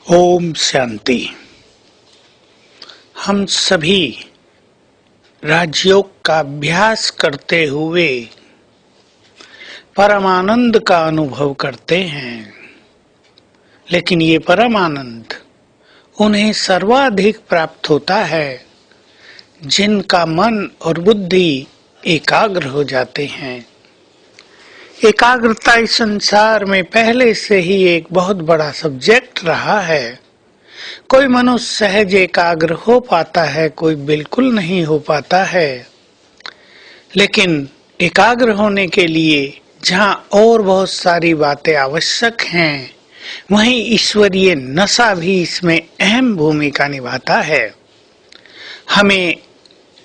ओम शांति। हम सभी राजयोग का अभ्यास करते हुए परमानंद का अनुभव करते हैं, लेकिन ये परमानंद उन्हें सर्वाधिक प्राप्त होता है जिनका मन और बुद्धि एकाग्र हो जाते हैं। एकाग्रता इस संसार में पहले से ही एक बहुत बड़ा सब्जेक्ट रहा है। कोई मनुष्य सहज एकाग्र हो पाता है, कोई बिल्कुल नहीं हो पाता है। लेकिन एकाग्र होने के लिए जहाँ और बहुत सारी बातें आवश्यक हैं, वहीं ईश्वरीय नशा भी इसमें अहम भूमिका निभाता है। हमें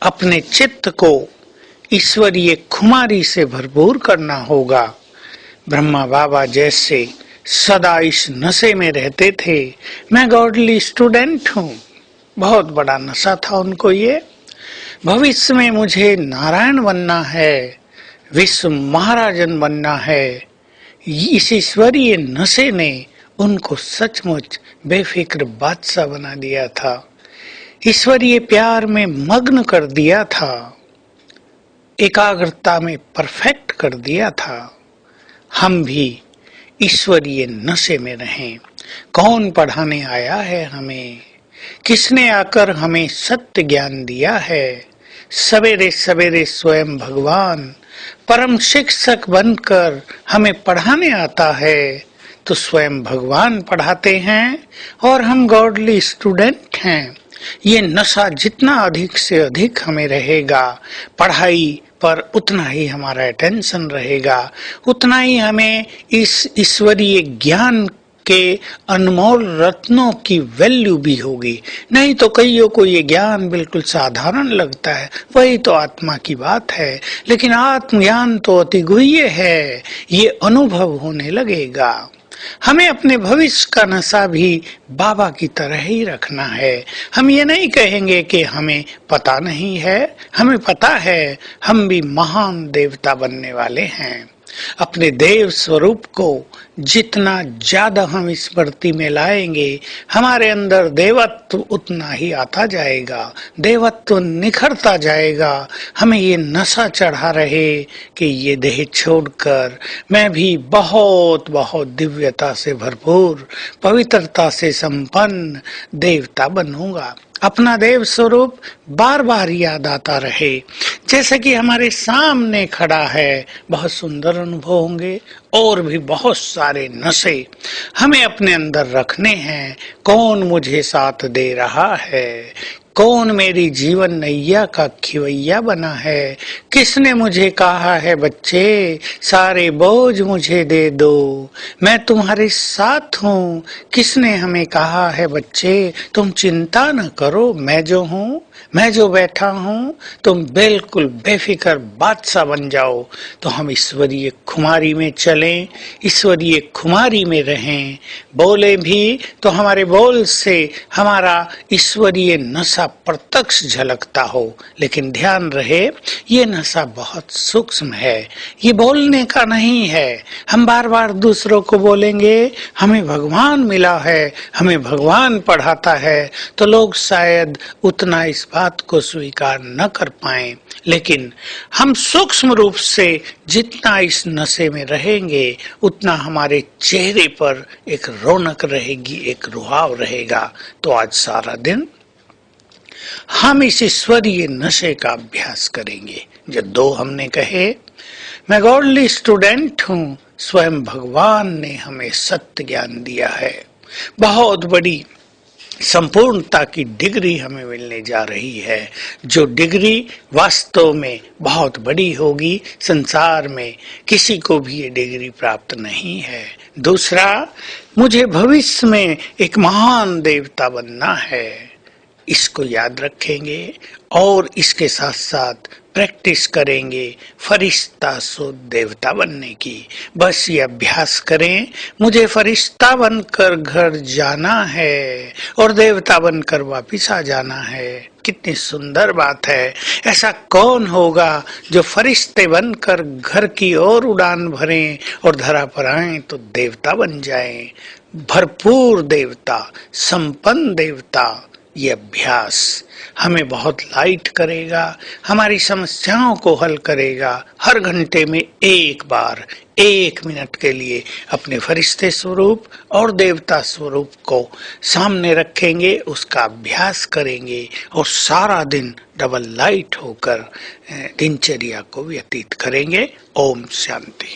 अपने चित्त को ईश्वरीय खुमारी से भरपूर करना होगा। ब्रह्मा बाबा जैसे सदा इस नशे में रहते थे। मैं गॉडली स्टूडेंट हूँ, बहुत बड़ा नशा था उनको ये। भविष्य में मुझे नारायण बनना है, विश्व महाराजन बनना है। इस ईश्वरीय नशे ने उनको सचमुच बेफिक्र बादशाह बना दिया था, ईश्वरीय प्यार में मग्न कर दिया था, एकाग्रता में परफेक्ट कर दिया था। हम भी ईश्वरीय नशे में रहें। कौन पढ़ाने आया है हमें? किसने आकर हमें सत्य ज्ञान दिया है? सवेरे सवेरे स्वयं भगवान परम शिक्षक बनकर हमें पढ़ाने आता है। तो स्वयं भगवान पढ़ाते हैं और हम गॉडली स्टूडेंट हैं। ये नशा जितना अधिक से अधिक हमें रहेगा, पढ़ाई पर उतना ही हमारा अटेंशन रहेगा, उतना ही हमें इस ईश्वरीय ज्ञान के अनमोल रत्नों की वैल्यू भी होगी। नहीं तो कईयों को ये ज्ञान बिल्कुल साधारण लगता है, वही तो आत्मा की बात है। लेकिन आत्मज्ञान तो अति गुह्य है, ये अनुभव होने लगेगा। हमें अपने भविष्य का नशा भी बाबा की तरह ही रखना है। हम ये नहीं कहेंगे कि हमें पता नहीं है, हमें पता है। हम भी महान देवता बनने वाले हैं। अपने देव स्वरूप को जितना ज्यादा हम स्मृति में लाएंगे, हमारे अंदर देवत्व उतना ही आता जाएगा, देवत्व निखरता जाएगा। हमें ये नशा चढ़ा रहे कि ये देह छोड़कर मैं भी बहुत बहुत दिव्यता से भरपूर, पवित्रता से संपन्न देवता बनूंगा। अपना देव स्वरूप बार बार याद आता रहे, जैसे कि हमारे सामने खड़ा है। बहुत सुंदर अनुभव होंगे। और भी बहुत सारे नशे हमें अपने अंदर रखने हैं। कौन मुझे साथ दे रहा है? कौन मेरी जीवन नैया का खिवैया बना है? किसने मुझे कहा है बच्चे सारे बोझ मुझे दे दो, मैं तुम्हारे साथ हूँ? किसने हमें कहा है बच्चे तुम चिंता न करो, मैं जो हूँ, मैं जो बैठा हूँ, तुम बिल्कुल बेफिक्र बादशाह बन जाओ। तो हम ईश्वरीय खुमारी में चलें, ईश्वरीय खुमारी में रहें। बोले भी तो हमारे बोल से हमारा ईश्वरीय नशा प्रत्यक्ष झलकता हो। लेकिन ध्यान रहे, ये नशा बहुत सूक्ष्म है, ये बोलने का नहीं है। हम बार बार दूसरों को बोलेंगे हमें भगवान मिला है, हमें भगवान पढ़ाता है, तो लोग शायद उतना इस बात को स्वीकार न कर पाए। लेकिन हम सूक्ष्म रूप से जितना इस नशे में रहेंगे, उतना हमारे चेहरे पर एक रौनक रहेगी, एक रुहाव रहेगा। तो आज सारा दिन हम इस ईश्वरीय नशे का अभ्यास करेंगे। जो दो हमने कहे, मैं गॉडली स्टूडेंट हूँ, स्वयं भगवान ने हमें सत्य ज्ञान दिया है। बहुत बड़ी संपूर्णता की डिग्री हमें मिलने जा रही है, जो डिग्री वास्तव में बहुत बड़ी होगी। संसार में किसी को भी ये डिग्री प्राप्त नहीं है। दूसरा, मुझे भविष्य में एक महान देवता बनना है, इसको याद रखेंगे और इसके साथ साथ प्रैक्टिस करेंगे फरिश्ता सो देवता बनने की। बस ये अभ्यास करें, मुझे फरिश्ता बनकर घर जाना है और देवता बनकर वापिस आ जाना है। कितनी सुंदर बात है। ऐसा कौन होगा जो फरिश्ते बनकर घर की ओर उड़ान भरें और धरा पर आए तो देवता बन जाएं। भरपूर देवता, संपन्न देवता। ये अभ्यास हमें बहुत लाइट करेगा, हमारी समस्याओं को हल करेगा। हर घंटे में एक बार 1 मिनट के लिए अपने फरिश्ते स्वरूप और देवता स्वरूप को सामने रखेंगे, उसका अभ्यास करेंगे और सारा दिन डबल लाइट होकर दिनचर्या को व्यतीत करेंगे। ओम शांति।